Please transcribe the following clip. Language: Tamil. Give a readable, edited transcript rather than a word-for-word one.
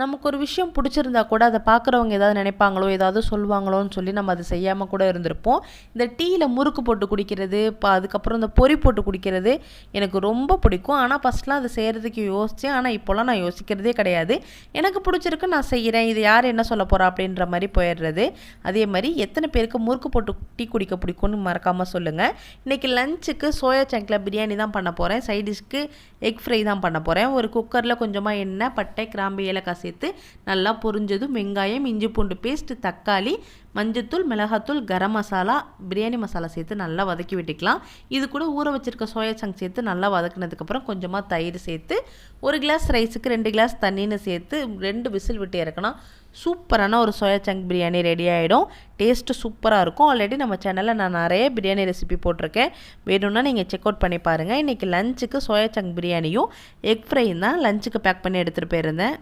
நமக்கு ஒரு விஷயம் பிடிச்சிருந்தா கூட அதை பார்க்குறவங்க ஏதாவது நினைப்பாங்களோ ஏதாவது சொல்லுவாங்களோன்னு சொல்லி நம்ம அதை செய்யாமல் கூட இருந்திருப்போம். இந்த டீயில் முறுக்கு போட்டு குடிக்கிறது, அதுக்கப்புறம் இந்த பொரி போட்டு குடிக்கிறது எனக்கு ரொம்ப பிடிக்கும். ஆனால் ஃபஸ்ட்லாம் அதை செய்கிறதுக்கு யோசித்தேன். ஆனால் இப்போலாம் நான் யோசிக்கிறதே கிடையாது. எனக்கு பிடிச்சிருக்கு, நான் செய்கிறேன், இது யார் என்ன சொல்ல போகிறா அப்படின்ற மாதிரி போயிடுறது. அதே மாதிரி எத்தனை பேருக்கு முறுக்கு போட்டு டீ குடிக்க பிடிக்கும்னு மறக்காமல் சொல்லுங்கள். இன்றைக்கி லஞ்சுக்கு சோயா சங்கில் பிரியாணி தான் பண்ண போகிறேன். சைடிஷ்க்கு எக் ஃப்ரை தான் பண்ண போகிறேன். ஒரு குக்கரில் கொஞ்சமாக எண்ணெய், பட்டை, கிராம்பு, ஏலக்காய் சேர்த்து நல்லா பொரிஞ்சதும் வெங்காயம், இஞ்சி பூண்டு பேஸ்ட், தக்காளி, மஞ்சத்தூள், மிளகாத்தூள், கரம் மசாலா, பிரியாணி மசாலா சேர்த்து நல்லா வதக்கி விட்டுக்கலாம். இது கூட ஊற வச்சுருக்க சோயா சங்க் சேர்த்து நல்லா வதக்கினதுக்கப்புறம் கொஞ்சமாக தயிர் சேர்த்து 1 கிளாஸ் ரைஸுக்கு 2 கிளாஸ் தண்ணின்னு சேர்த்து 2 விசில் விட்டு இறக்கணும். சூப்பரான ஒரு சோயா சங்க் பிரியாணி ரெடி ஆகிடும். டேஸ்ட்டு சூப்பராக இருக்கும். ஆல்ரெடி நம்ம சேனலில் நான் நிறைய பிரியாணி ரெசிபி போட்டிருக்கேன். வேணும்னா நீங்கள் செக் அவுட் பண்ணி பாருங்கள். இன்றைக்கி லஞ்சுக்கு சோயா சங்க் பிரியாணியும் எக் ஃப்ரையும் தான் லஞ்சுக்கு பேக் பண்ணி எடுத்துகிட்டு போயிருந்தேன்.